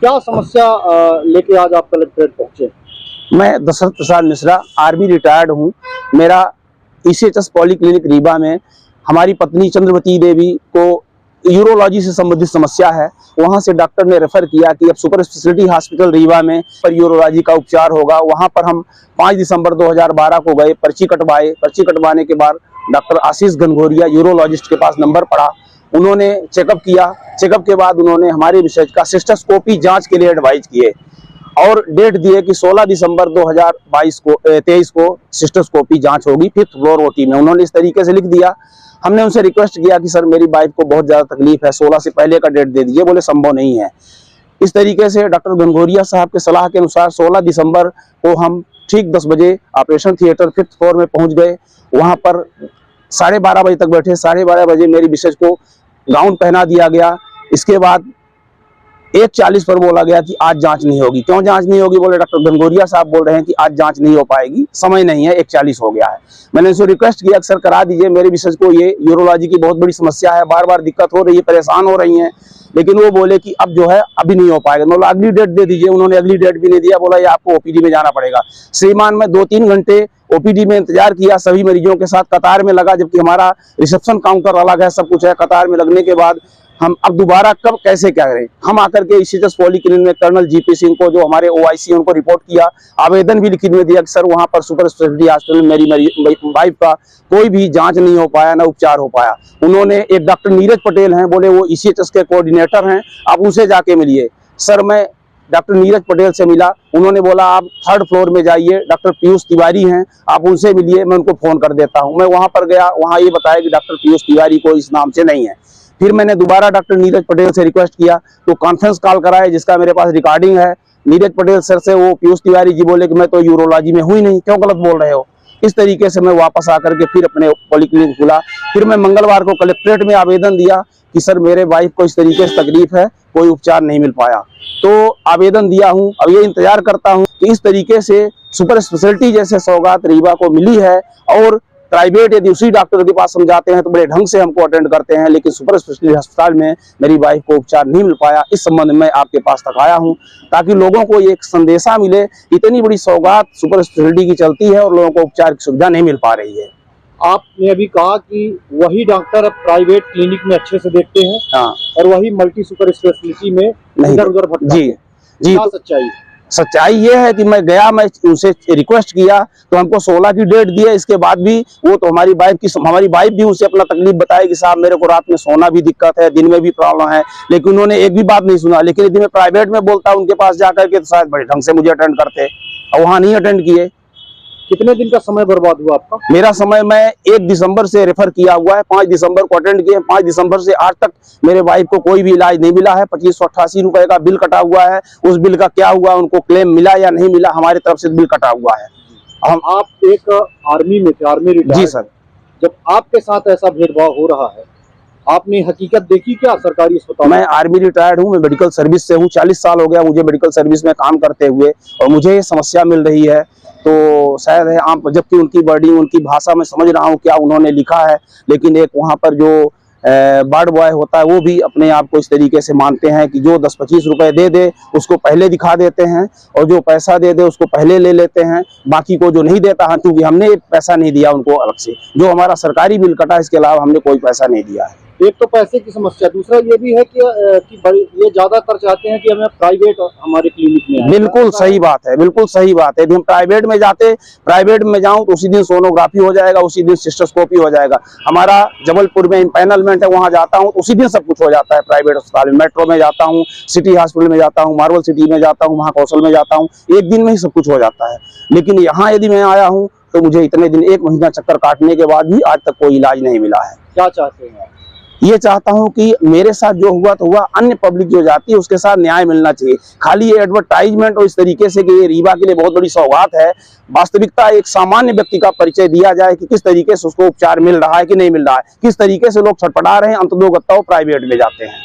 क्या समस्या लेके आज आप कलेक्ट्रेट पहुंचे? मैं दशरथ प्रसाद मिश्रा, आर्मी रिटायर्ड हूँ। मेरा ECHS पॉलीक्लिनिक रीवा में हमारी पत्नी चंद्रवती देवी को यूरोलॉजी से संबंधित समस्या है। वहां से डॉक्टर ने रेफर किया कि अब सुपर स्पेशलिटी हॉस्पिटल रीवा में पर यूरोलॉजी का उपचार होगा। वहां पर हम 5 दिसंबर 2012 को गए, पर्ची कटवाए। पर्ची कटवाने के बाद डॉक्टर आशीष घनघोरिया यूरोलॉजिस्ट के पास नंबर पड़ा। उन्होंने चेकअप किया। चेकअप के बाद उन्होंने हमारे विशेष का सिस्टोस्कोपी जांच के लिए एडवाइज किए और डेट दिए कि 16 दिसंबर 2023 को सिस्टोस्कोपी जांच होगी 5th फ्लोर OT में। उन्होंने इस तरीके से लिख दिया। हमने उनसे रिक्वेस्ट किया कि सर मेरी वाइफ को बहुत ज़्यादा तकलीफ है, 16 से पहले का डेट दे दीजिए। बोले संभव नहीं है। इस तरीके से डॉक्टर घनघोरिया साहब के सलाह के अनुसार 16 दिसंबर को हम ठीक 10 बजे ऑपरेशन थिएटर 5th फ्लोर में पहुंच गए। वहां पर 12:30 बजे तक बैठे। 12:30 बजे मेरी मिसेज को गाउन पहना दिया गया। इसके बाद 1:40 पर बोला गया कि आज जांच नहीं होगी। क्यों जांच नहीं होगी? बोले डॉक्टर घनघोरिया साहब बोल रहे हैं कि आज जांच नहीं हो पाएगी, समय नहीं है, 1:40 हो गया है। मैंने उनसे रिक्वेस्ट किया कि सर करा दीजिए, मेरे मिसेज को ये यूरोलॉजी की बहुत बड़ी समस्या है, बार बार दिक्कत हो रही है, परेशान हो रही हैं। लेकिन वो बोले कि अब जो है अभी नहीं हो पाएगा। बोला अगली डेट दे दीजिए। उन्होंने अगली डेट भी नहीं दिया। बोला ये आपको OPD में जाना पड़ेगा। श्रीमान मैं 2-3 घंटे OPD में इंतजार किया सभी मरीजों के साथ, कतार में लगा, जबकि हमारा रिसेप्शन काउंटर अलग है, सब कुछ है। कतार में लगने के बाद हम अब दोबारा कब कैसे क्या करें? हम आकर के ECHS पॉलीक्लिनिक में कर्नल GP सिंह को, जो हमारे OIC, उनको रिपोर्ट किया, आवेदन भी लिखित में दिया कि सर वहां पर सुपर स्पेशलिटी हॉस्पिटल में मेरी वाइफ का कोई भी जांच नहीं हो पाया, ना उपचार हो पाया। उन्होंने एक डॉक्टर नीरज पटेल हैं, बोले वो ECHS के कोऑर्डिनेटर हैं, आप उनसे जाके मिलिए। सर मैं डॉक्टर नीरज पटेल से मिला। उन्होंने बोला आप 3rd फ्लोर में जाइए, डॉक्टर पीयूष तिवारी हैं, आप उनसे मिलिए, मैं उनको फोन कर देता हूँ। मैं वहां पर गया, वहां ये बताया कि डॉक्टर पीयूष तिवारी को इस नाम से नहीं है। फिर मैंने दोबारा डॉक्टर नीरज पटेल से रिक्वेस्ट किया तो कॉन्फ्रेंस कॉल कराए, जिसका मेरे पास रिकॉर्डिंग है। नीरज पटेल सर से वो पीयूष तिवारी जी बोले कि मैं तो यूरोलॉजी में हूँ ही नहीं, क्यों गलत बोल रहे हो? इस तरीके से मैं वापस आकर के फिर अपने पॉलीक्लिनिक खुला। फिर मैं मंगलवार को कलेक्ट्रेट में आवेदन दिया कि सर मेरे वाइफ को इस तरीके से तकलीफ है, कोई उपचार नहीं मिल पाया। तो आवेदन दिया हूँ। अब ये इंतजार करता हूँ कि इस तरीके से सुपर स्पेशलिटी जैसे सौगात रीवा को मिली है, और प्राइवेट यदि उसी डॉक्टर के पास हम जाते हैं तो बड़े ढंग से हमको अटेंड करते हैं, लेकिन सुपर स्पेशलिटी अस्पताल में मेरी वाइफ को उपचार नहीं मिल पाया। इस संबंध में आपके पास तक आया हूं ताकि लोगों को एक संदेशा मिले, इतनी बड़ी सौगात सुपर स्पेशलिटी की चलती है और लोगों को उपचार की सुविधा नहीं मिल पा रही है। आपने अभी कहा कि वही डॉक्टर अब प्राइवेट क्लिनिक में अच्छे से देखते हैं, हाँ, और वही मल्टी सुपर स्पेशलिटी में इधर उधर भटकते हैं। जी क्या सच्चाई? सच्चाई ये है कि मैं गया, मैं उनसे रिक्वेस्ट किया तो हमको 16 की डेट दी है। इसके बाद भी वो तो हमारी वाइफ भी उनसे अपना तकलीफ बताई कि साहब मेरे को रात में सोना भी दिक्कत है, दिन में भी प्रॉब्लम है, लेकिन उन्होंने एक भी बात नहीं सुना। लेकिन यदि मैं प्राइवेट में बोलता उनके पास जाकर के तो शायद बड़े ढंग से मुझे अटेंड करते, और वहाँ नहीं अटेंड किए। कितने दिन का समय बर्बाद हुआ आपका? मेरा समय, मैं 1 दिसंबर से रेफर किया हुआ है, 5 दिसंबर को अटेंड किए। 5 दिसंबर से आज तक मेरे वाइफ को कोई भी इलाज नहीं मिला है। 2588 रुपए का बिल कटा हुआ है। उस बिल का क्या हुआ, उनको क्लेम मिला या नहीं मिला, हमारी तरफ से बिल कटा हुआ है। आप एक आर्मी में थे, आर्मी रिटायर्ड। जी सर। जब आपके साथ ऐसा भेदभाव हो रहा है, आपने हकीकत देखी क्या सरकारी अस्पताल? मैं आर्मी रिटायर्ड हूँ, मैं मेडिकल सर्विस से हूँ। 40 साल हो गया मुझे मेडिकल सर्विस में काम करते हुए, और मुझे ये समस्या मिल रही है। तो शायद है आप, जबकि उनकी वर्डिंग, उनकी भाषा में समझ रहा हूँ क्या उन्होंने लिखा है, लेकिन एक वहाँ पर जो वार्ड बॉय होता है वो भी अपने आप को इस तरीके से मानते हैं कि जो 10-25 रुपए दे दे उसको पहले दिखा देते हैं, और जो पैसा दे दे उसको पहले ले लेते हैं, बाकी को जो नहीं देता है, क्योंकि हमने एक पैसा नहीं दिया उनको अलग से, जो हमारा सरकारी बिल कटा, इसके अलावा हमने कोई पैसा नहीं दिया है। एक तो पैसे की समस्या, दूसरा ये भी है कि ये ज्यादातर चाहते हैं कि हमें प्राइवेट हमारे क्लिनिक में आए। बिल्कुल सही बात है, बिल्कुल सही बात है। यदि हम प्राइवेट में जाते, प्राइवेट में जाऊं तो उसी दिन सोनोग्राफी हो जाएगा, उसी दिन सिस्टोस्कोपी हो जाएगा। हमारा जबलपुर में इम्पैनलमेंट है, वहां जाता हूं तो उसी दिन सब कुछ हो जाता है। प्राइवेट अस्पताल में, मेट्रो में जाता हूं, सिटी हॉस्पिटल में जाता हूं, मार्बल सिटी में जाता हूं, महाकौशल में जाता हूं, एक दिन में ही सब कुछ हो जाता है। लेकिन यहाँ यदि मैं आया हूँ तो मुझे इतने दिन, 1 महीना चक्कर काटने के बाद भी आज तक कोई इलाज नहीं मिला है। क्या चाहते हैं? ये चाहता हूं कि मेरे साथ जो हुआ तो हुआ, अन्य पब्लिक जो जाती है उसके साथ न्याय मिलना चाहिए। खाली ये एडवर्टाइजमेंट और इस तरीके से कि ये रीवा के लिए बहुत बड़ी सौगात है, वास्तविकता एक सामान्य व्यक्ति का परिचय दिया जाए कि किस तरीके से उसको उपचार मिल रहा है कि नहीं मिल रहा है, किस तरीके से लोग छटपटा रहे हैं, अंततोगत्ता प्राइवेट में जाते हैं।